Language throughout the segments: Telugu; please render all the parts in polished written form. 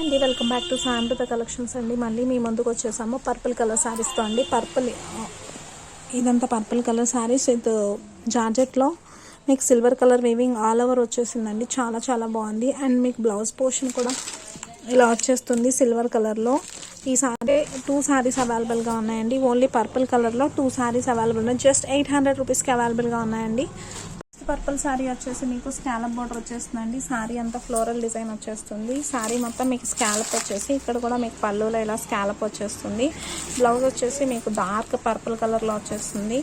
అండి, వెల్కమ్ బ్యాక్ టు సాంబృత కలెక్షన్స్ అండి. మళ్ళీ మీ ముందుకు వచ్చేసాము పర్పుల్ కలర్ శారీస్తో అండి. ఇదంతా పర్పుల్ కలర్ శారీస్ విత్ జార్జెట్లో మీకు silver colour weaving all over వచ్చేసిందండి. చాలా చాలా బాగుంది. అండ్ మీకు బ్లౌజ్ పోర్షన్ కూడా ఇలా వచ్చేస్తుంది సిల్వర్ కలర్లో. ఈ సారీ 2 సారీస్ అవైలబుల్గా ఉన్నాయండి. ఓన్లీ పర్పుల్ కలర్లో 2 సారీస్ అవైలబుల్ ఉన్నాయి. జస్ట్ 800 రూపీస్కి అవైలబుల్గా ఉన్నాయండి. పర్పుల్ శారీ వచ్చేసి మీకు స్కాలప్ బోర్డర్ వచ్చేస్తుందండి. శారీ అంతా ఫ్లోరల్ డిజైన్ వచ్చేస్తుంది. శారీ మొత్తం మీకు స్కాలప్ వచ్చేసి ఇక్కడ కూడా మీకు పళ్ళులో ఇలా స్కాలప్ వచ్చేస్తుంది. బ్లౌజ్ వచ్చేసి మీకు డార్క్ పర్పుల్ కలర్లో వచ్చేస్తుంది.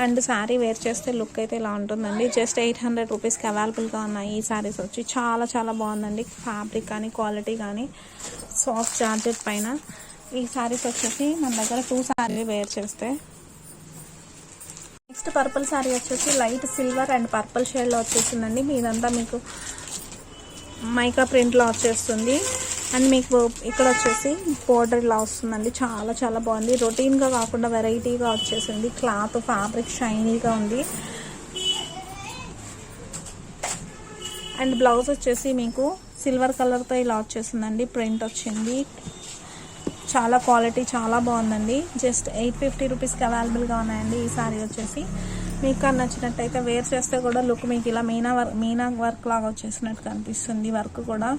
అండ్ శారీ వేర్ చేస్తే లుక్ అయితే ఇలా ఉంటుందండి. జస్ట్ 800 రూపీస్కి అవైలబుల్గా ఉన్నాయి ఈ శారీస్ వచ్చి. చాలా చాలా బాగుందండి. ఫ్యాబ్రిక్ కానీ క్వాలిటీ కానీ సాఫ్ట్ జార్జెట్ పైన ఈ శారీస్ వచ్చేసి మన దగ్గర 2 శారీ వేర్ చేస్తే. నెక్స్ట్ పర్పుల్ శారీ వచ్చేసి లైట్ సిల్వర్ అండ్ పర్పుల్ షేడ్లో వచ్చేసిందండి. మీదంతా మీకు మైకా ప్రింట్లో వచ్చేస్తుంది. అండ్ మీకు ఇక్కడ వచ్చేసి బోర్డర్ ఇలా వస్తుందండి. చాలా చాలా బాగుంది. రొటీన్గా కాకుండా వెరైటీగా వచ్చేసింది. క్లాత్ ఫ్యాబ్రిక్ షైనీగా ఉంది. అండ్ బ్లౌజ్ వచ్చేసి మీకు సిల్వర్ కలర్తో ఇలా వచ్చేసిందండి. ప్రింట్ వచ్చింది. చాలా క్వాలిటీ చాలా బాగుందండి. జస్ట్ 850 రూపీస్కి అవైలబుల్గా ఉన్నాయండి ఈ శారీ వచ్చేసి. మీకు నచ్చినట్టయితే వేర్ చేస్తే కూడా లుక్ మీకు ఇలా మీనా వర్క్ లాగా వచ్చేసినట్టు కనిపిస్తుంది. వర్క్ కూడా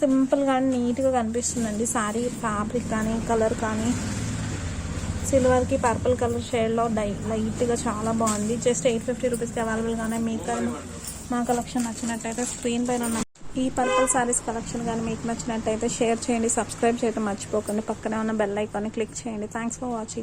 సింపుల్గా నీట్గా కనిపిస్తుందండి. శారీ ఫ్యాబ్రిక్ కానీ కలర్ కానీ సిల్వర్కి పర్పుల్ కలర్ షేడ్లో లైట్గా చాలా బాగుంది. జస్ట్ 850 రూపీస్కి అవైలబుల్గా ఉన్నాయి. మీకు మా కలెక్షన్ నచ్చినట్టయితే స్క్రీన్ పైన ఉన్న ఈ పర్పుల్ శారీస్ కలెక్షన్ కానీ మీకు నచ్చినట్టయితే షేర్ చేయండి, సబ్స్క్రైబ్ చేయడం మర్చిపోకండి. పక్కనే ఉన్న బెల్ ఐకాన్ని క్లిక్ చేయండి. Thanks for watching.